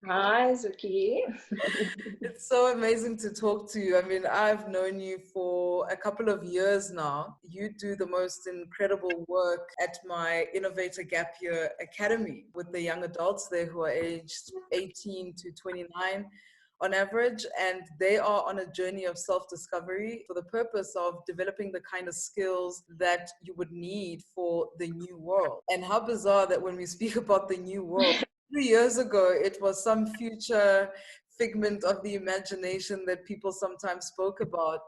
Hi, Zuki. It's so amazing to talk to you. I mean, I've known you for a couple of years now. You do the most incredible work at my Innovator Gap Year Academy with the young adults there who are aged 18 to 29 on average, and they are on a journey of self-discovery for the purpose of developing the kind of skills that you would need for the new world. And how bizarre that when we speak about the new world, 3 years ago, it was some future figment of the imagination that people sometimes spoke about.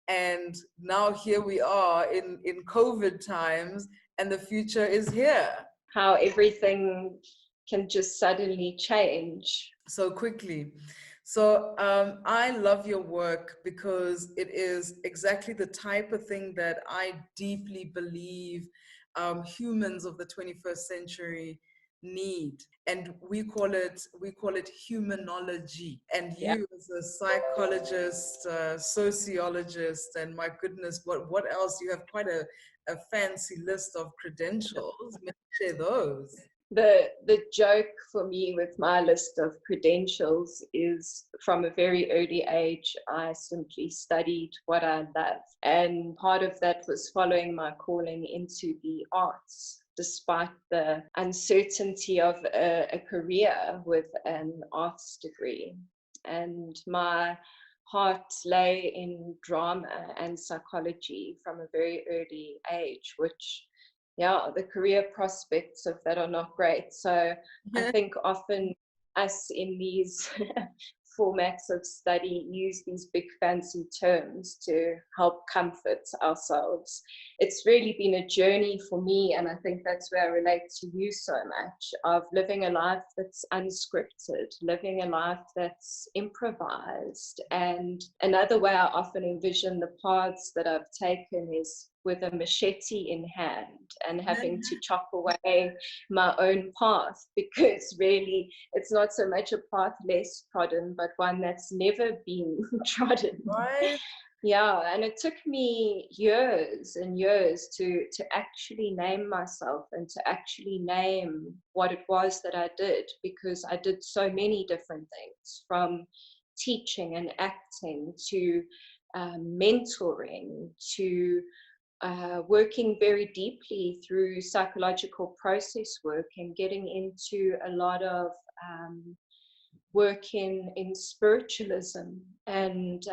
And now here we are in COVID times, and the future is here. How everything can just suddenly change. So quickly. So I love your work because it is exactly the type of thing that I deeply believe humans of the 21st century need, and we call it humanology. And Yeah. you, as a psychologist, sociologist, and my goodness, what else? You have quite a fancy list of credentials. May I share those? The joke for me with my list of credentials is from a very early age, I simply studied what I love. And part of that was following my calling into the arts, despite the uncertainty of a career with an arts degree. And my heart lay in drama and psychology from a very early age, which, yeah, the career prospects of that are not great. So I think often us in these formats of study use these big fancy terms to help comfort ourselves. It's really been a journey for me, and I think that's where I relate to you so much, of living a life that's unscripted, living a life that's improvised. And another way I often envision the paths that I've taken is with a machete in hand and having to chop away my own path, because really it's not so much a path less trodden, but one that's never been trodden. Right? Yeah, and it took me years and years to actually name myself and to actually name what it was that I did, because I did so many different things, from teaching and acting to mentoring to working very deeply through psychological process work and getting into a lot of work in spiritualism, and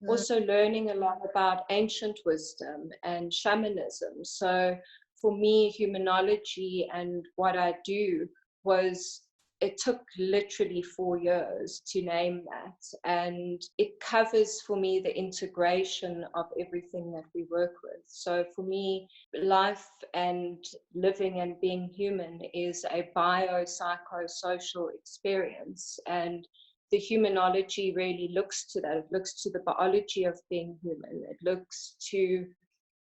Mm. also learning a lot about ancient wisdom and shamanism. So for me, humanology and what I do was, it took literally 4 years to name that. And it covers for me the integration of everything that we work with. So for me, life and living and being human is a biopsychosocial experience. And the humanology really looks to that. It looks to the biology of being human. It looks to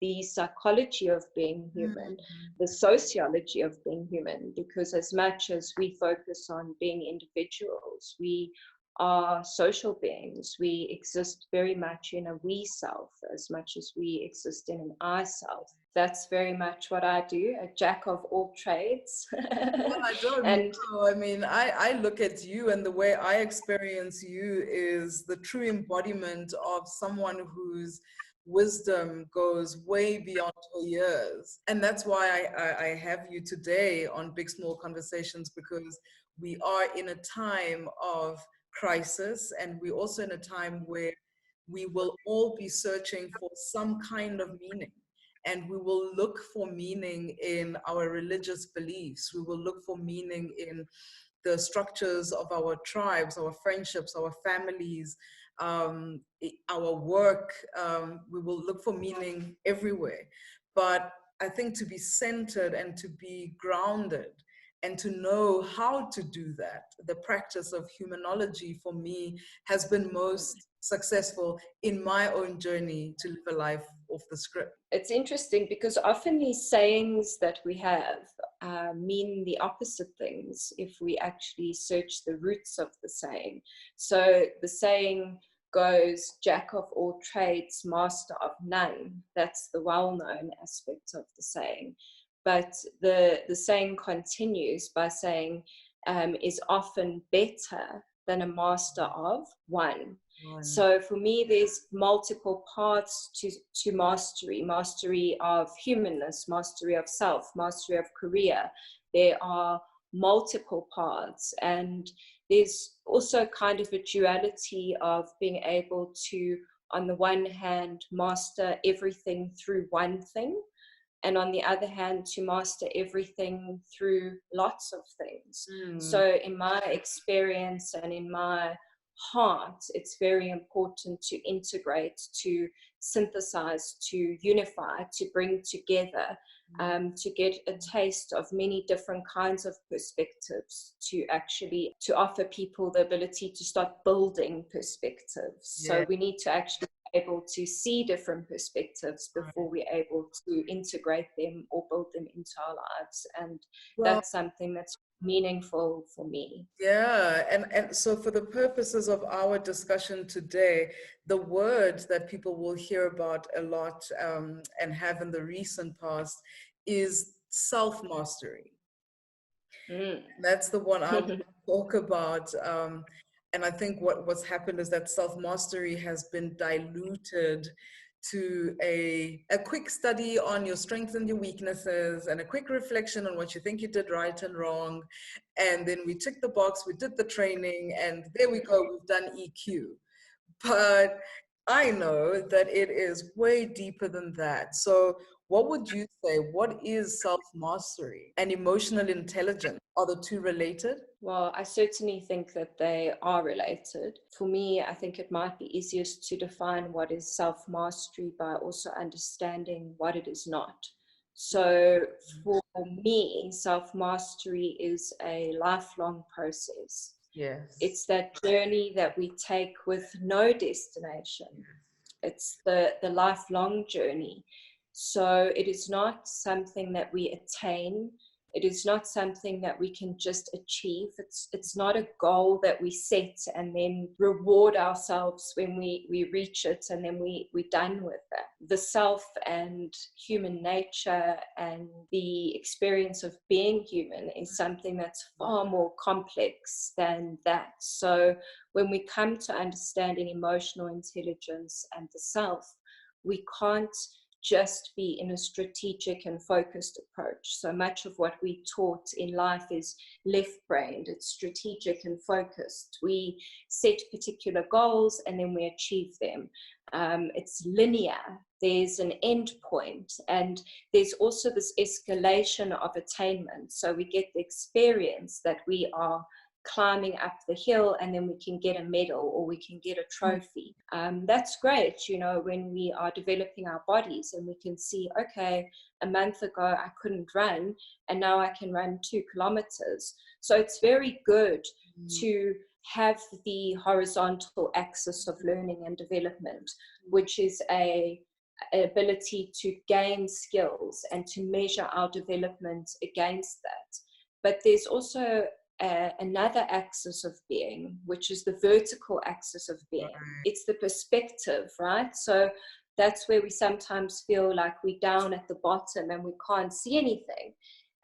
the psychology of being human, the sociology of being human, because as much as we focus on being individuals, we are social beings. We exist very much in a we self as much as we exist in an I self. That's very much what I do, a jack of all trades. Well, I don't And know. I mean, I look at you, and the way I experience you is the true embodiment of someone whose wisdom goes way beyond her years. And that's why I have you today on Big Small Conversations, because we are in a time of crisis, and we're also in a time where we will all be searching for some kind of meaning. And we will look for meaning in our religious beliefs. We will look for meaning in the structures of our tribes, our friendships, our families, our work. We will look for meaning everywhere. But I think to be centered and to be grounded and to know how to do that, the practice of humanology for me has been most successful in my own journey to live a life off the script. it's interesting because often these sayings that we have mean the opposite things if we actually search the roots of the saying. So the saying goes, jack of all trades, master of none. That's the well-known aspect of the saying. But the saying continues by saying, is often better than a master of one. One. So for me, there's multiple paths to mastery: mastery of humanness, mastery of self, mastery of career. There are multiple paths, and there's also kind of a duality of being able to, on the one hand, master everything through one thing, and on the other hand, to master everything through lots of things. So in my experience and in my heart, it's very important to integrate, to synthesize, to unify, to bring together, to get a taste of many different kinds of perspectives, to offer people the ability to start building perspectives. Yeah. So we need to actually be able to see different perspectives before we're able to integrate them or build them into our lives. And that's something that's meaningful for me. Yeah, and so for the purposes of our discussion today, the word that people will hear about a lot and have in the recent past is self-mastery. That's the one I want to talk about. And I think what's happened is that self-mastery has been diluted to a quick study on your strengths and your weaknesses and a quick reflection on what you think you did right and wrong. And then we tick the box, we did the training, and there we go, we've done EQ. But I know that it is way deeper than that. So what would you say? What is self-mastery and emotional intelligence? Are the two related? Well, I certainly think that they are related. For me, I think it might be easiest to define what is self-mastery by also understanding what it is not. So for me, self-mastery is a lifelong process. Yes. It's that journey that we take with no destination. It's the lifelong journey. So it is not something that we attain. It is not something that we can just achieve. It's not a goal that we set and then reward ourselves when we reach it and then we're done with that. The self and human nature and the experience of being human is something that's far more complex than that. So when we come to understanding emotional intelligence and the self, we can't just be in a strategic and focused approach. So much of what we taught in life is left-brained. It's strategic and focused. We set particular goals and then we achieve them. It's linear. There's an end point, and there's also this escalation of attainment. So we get the experience that we are climbing up the hill and then we can get a medal or we can get a trophy. That's great, you know, when we are developing our bodies and we can see, okay, a month ago I couldn't run and now I can run 2 kilometers. So it's very good to have the horizontal axis of learning and development, which is an ability to gain skills and to measure our development against that. But there's also another axis of being, which is the vertical axis of being. It's the perspective, right? So that's where we sometimes feel like we're down at the bottom and we can't see anything.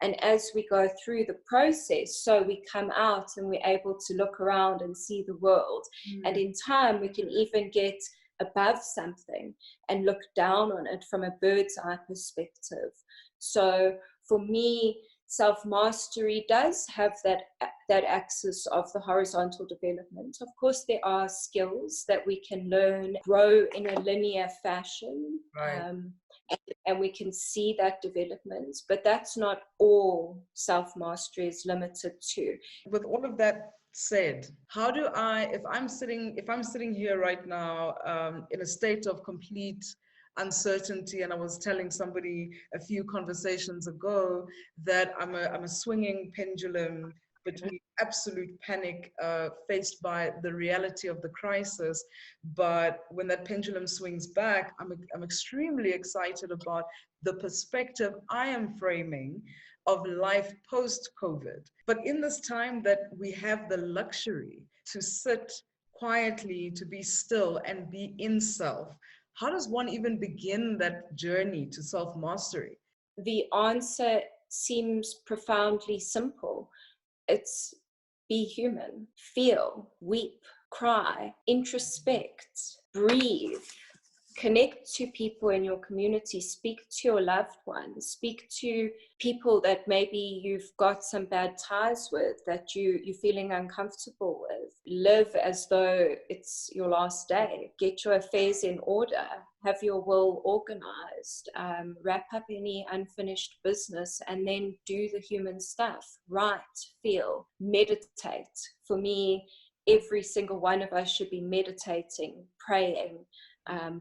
And as we go through the process, so we come out and we're able to look around and see the world. And in time, we can even get above something and look down on it from a bird's eye perspective. So for me, self-mastery does have that axis of the horizontal development. Of course, there are skills that we can learn, grow in a linear fashion, and we can see that development, but that's not all self-mastery is limited to. With all of that said, how do I, if I'm sitting here right now in a state of complete uncertainty, and I was telling somebody a few conversations ago that I'm a swinging pendulum between absolute panic faced by the reality of the crisis, but when that pendulum swings back, I'm extremely excited about the perspective I am framing of life post-COVID. But in this time that we have the luxury to sit quietly, to be still and be in self, how does one even begin that journey to self-mastery? The answer seems profoundly simple. It's Be human, feel, weep, cry, introspect, breathe. Connect to people in your community, speak to your loved ones, speak to people that maybe you've got some bad ties with, that you're feeling uncomfortable with. Live as though it's your last day. Get your affairs in order. Have your will organized. Wrap up any unfinished business and then do the human stuff. Write, feel, meditate. For me, every single one of us should be meditating, praying,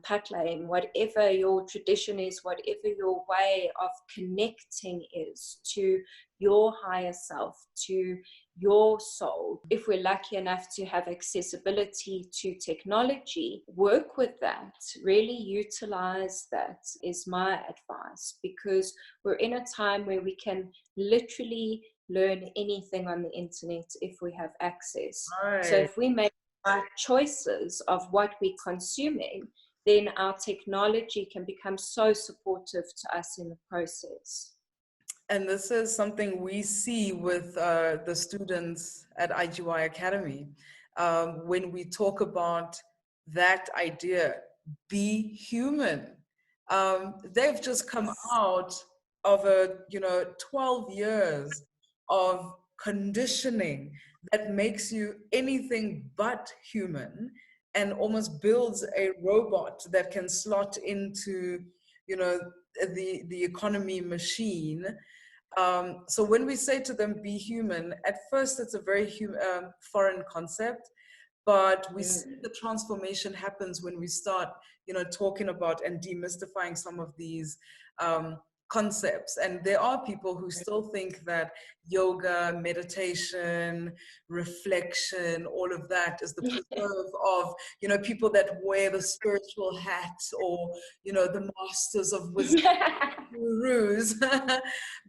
patlaying, whatever your tradition is, whatever your way of connecting is to your higher self, to your soul. If we're lucky enough to have accessibility to technology, work with that, really utilize that is my advice, because we're in a time where we can literally learn anything on the internet if we have access. Right. So if we make right choices of what we're consuming, then our technology can become so supportive to us in the process. And this is something we see with the students at IGY Academy. When we talk about that idea, be human. They've just come out of 12 years of conditioning that makes you anything but human, and almost builds a robot that can slot into, the economy machine. So when we say to them, be human, at first it's a very foreign concept, but we see the transformation happens when we start, talking about and demystifying some of these concepts. And there are people who still think that yoga, meditation, reflection, all of that is the preserve of, people that wear the spiritual hat, or, the masters of wisdom, gurus.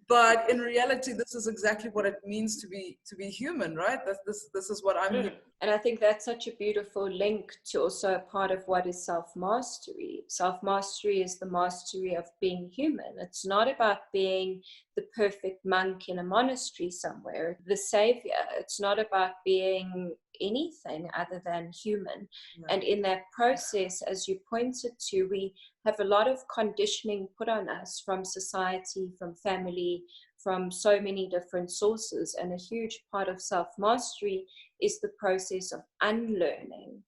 But in reality, this is exactly what it means to be human, right? This is what I'm hearing. And I think that's such a beautiful link to also a part of what is self-mastery. Self-mastery is the mastery of being human. It's not about being the perfect monk in a monastery somewhere, the savior. It's not about being anything other than human. Yeah. And in that process, as you pointed to, we have a lot of conditioning put on us from society, from family, from so many different sources. And a huge part of self-mastery is the process of unlearning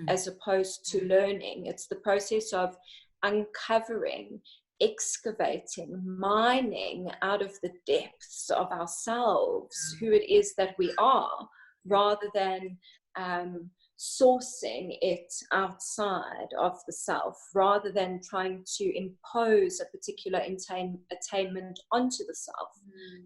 as opposed to learning. It's the process of uncovering, excavating, mining out of the depths of ourselves who it is that we are, rather than sourcing it outside of the self, rather than trying to impose a particular attainment onto the self.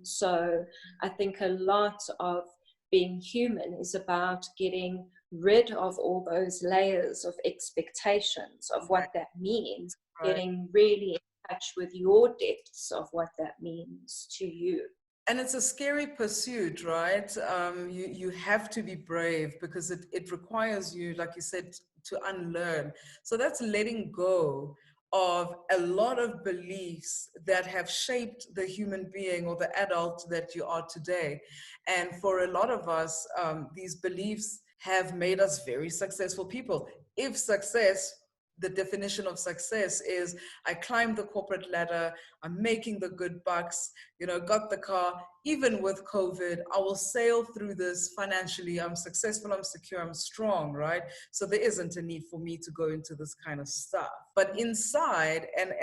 So I think a lot of being human is about getting rid of all those layers of expectations of what that means, getting really in touch with your depths of what that means to you. And it's a scary pursuit, right? You have to be brave, because it requires you, like you said, to unlearn. So that's letting go of a lot of beliefs that have shaped the human being or the adult that you are today. And for a lot of us, these beliefs have made us very successful people. If success, the definition of success is, I climbed the corporate ladder, I'm making the good bucks, got the car, even with COVID, I will sail through this financially, I'm successful, I'm secure, I'm strong, right? So there isn't a need for me to go into this kind of stuff. But inside, and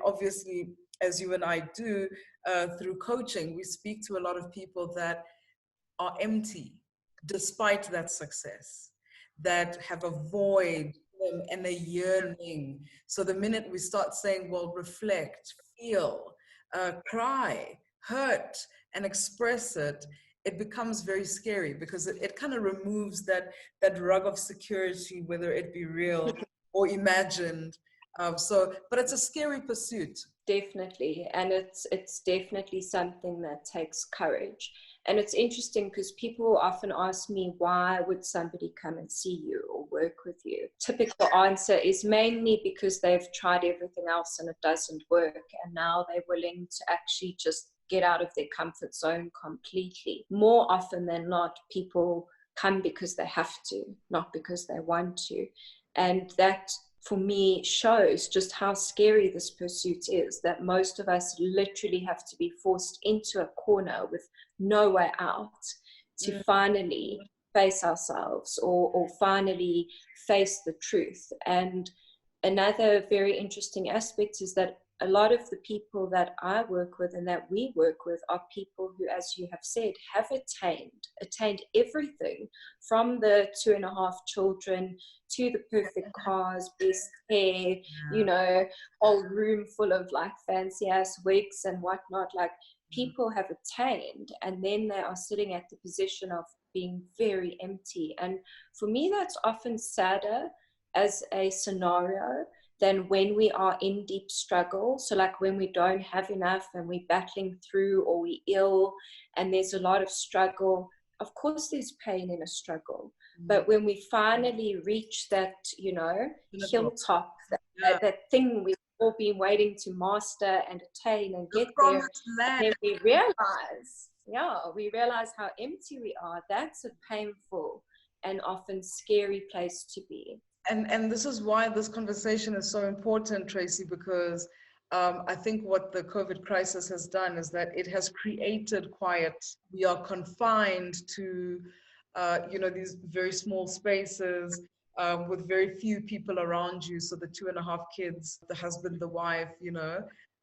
obviously, as you and I do, through coaching, we speak to a lot of people that are empty despite that success, that have a void and a yearning. So the minute we start saying, well, reflect, feel, cry, hurt, and express it, it becomes very scary, because it kind of removes that rug of security, whether it be real or imagined. But it's a scary pursuit. Definitely. And it's definitely something that takes courage. And it's interesting because people often ask me, why would somebody come and see you or work with you? Typical answer is mainly because they've tried everything else and it doesn't work. And now they're willing to actually just get out of their comfort zone completely. More often than not, people come because they have to, not because they want to. And that, for me, shows just how scary this pursuit is, that most of us literally have to be forced into a corner with no way out to finally face ourselves, or finally face the truth. And another very interesting aspect is that a lot of the people that I work with and that we work with are people who, as you have said, have attained everything, from the 2.5 children to the perfect cars, best hair, you know, whole room full of like fancy ass wigs and whatnot. Like, people have attained, and then they are sitting at the position of being very empty. And for me, that's often sadder as a scenario than when we are in deep struggle. So like when we don't have enough and we're battling through, or we're ill and there's a lot of struggle. Of course there's pain in a struggle, but when we finally reach that, you know, hilltop, that thing we've all been waiting to master and attain and get there, and then we realize how empty we are. That's a painful and often scary place to be. And this is why this conversation is so important, Tracy, because I think what the COVID crisis has done is that it has created quiet. We are confined to, these very small spaces with very few people around you. So the 2.5 kids, the husband, the wife,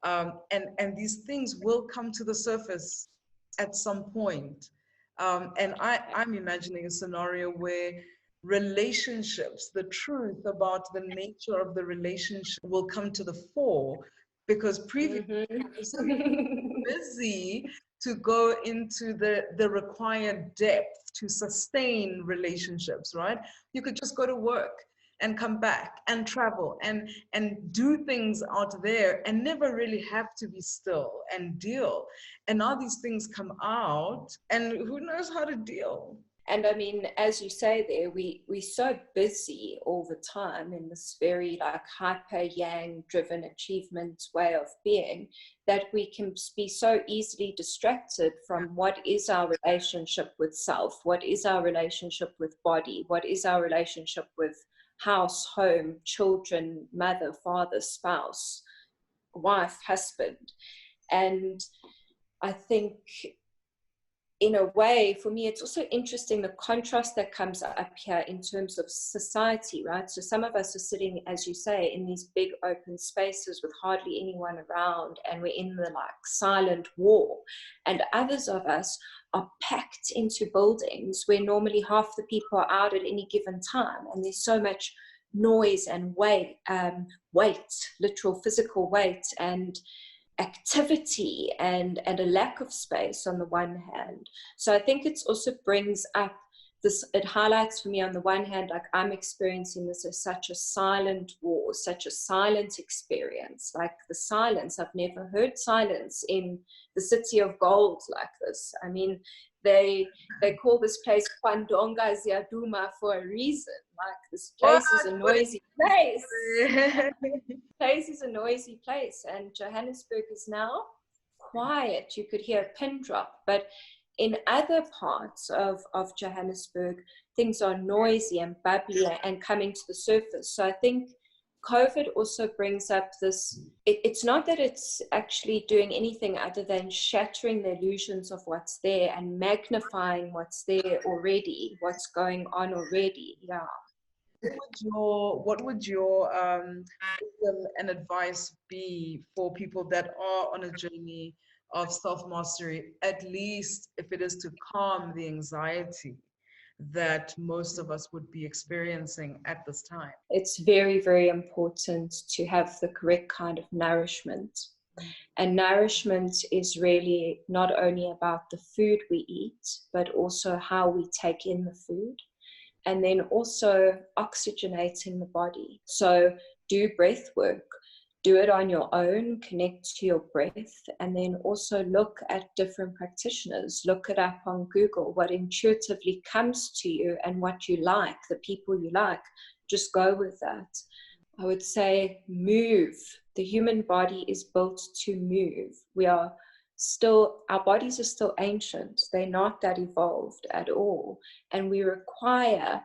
and these things will come to the surface at some point. And I'm imagining a scenario where relationships, the truth about the nature of the relationship will come to the fore, because previously we're so busy to go into the required depth to sustain relationships, right? You could just go to work and come back and travel and do things out there and never really have to be still and deal. And now these things come out, and who knows how to deal. And I mean, as you say there, we're so busy all the time in this very like hyper yang driven achievement way of being, that we can be so easily distracted from what is our relationship with self, what is our relationship with body, what is our relationship with house, home, children, mother, father, spouse, wife, husband. And I think, in a way, for me, it's also interesting the contrast that comes up here in terms of society, right? So some of us are sitting, as you say, in these big open spaces with hardly anyone around, and we're in the like silent war. And others of us are packed into buildings where normally half the people are out at any given time, and there's so much noise and weight, literal physical weight, and activity and a lack of space on the one hand. So I think it also brings up this, it highlights for me on the one hand, like I'm experiencing this as such a silent war, such a silent experience, like the silence. I've never heard silence in the city of gold like this. I mean, they call this place Kwandonga Ziaduma for a reason. Like, this place is a noisy place. Place is a noisy place, and Johannesburg is now quiet. You could hear a pin drop, but in other parts of Johannesburg, things are noisy and bubbly and coming to the surface. So I think COVID also brings up this, it's not that it's actually doing anything other than shattering the illusions of what's there and magnifying what's there already, what's going on already. Yeah. What would your wisdom and advice be for people that are on a journey of self-mastery, at least if it is to calm the anxiety that most of us would be experiencing at this time? It's very, very important to have the correct kind of nourishment. And nourishment is really not only about the food we eat, but also how we take in the food. And then also oxygenating the body. So do breath work, do it on your own, connect to your breath, and then also look at different practitioners. Look it up on Google, what intuitively comes to you and what you like, the people you like, just go with that. I would say move. The human body is built to move. We are still, our bodies are still ancient. They're not that evolved at all. And we require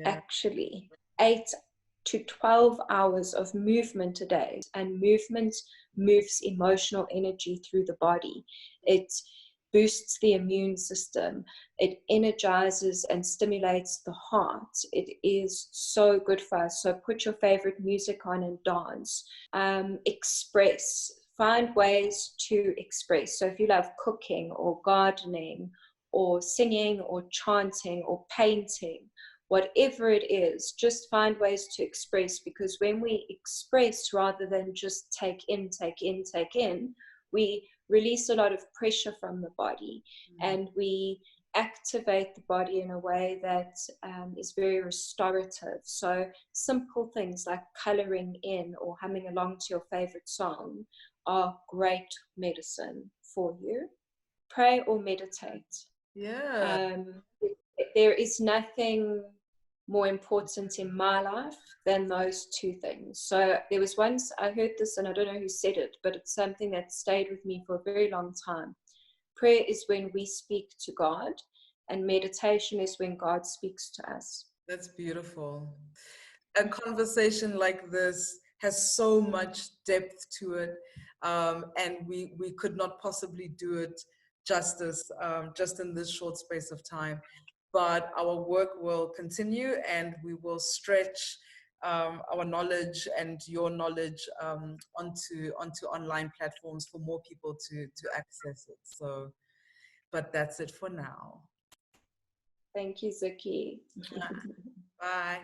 actually 8 to 12 hours of movement a day. And movement moves emotional energy through the body. It boosts the immune system. It energizes and stimulates the heart. It is so good for us. So put your favorite music on and dance. Express. Find ways to express. So if you love cooking or gardening or singing or chanting or painting, whatever it is, just find ways to express, because when we express rather than just take in, we release a lot of pressure from the body, and we activate the body in a way that is very restorative. So simple things like coloring in or humming along to your favorite song are great medicine for you. Pray or meditate. There is nothing more important in my life than those two things. So there was once I heard this, and I don't know who said it, but it's something that stayed with me for a very long time. Prayer is when we speak to God, and meditation is when God speaks to us. That's beautiful. A conversation like this has so much depth to it, and we could not possibly do it justice just in this short space of time. But our work will continue, and we will stretch our knowledge and your knowledge onto online platforms for more people to access it. So, but that's it for now. Thank you, Zuki. Bye.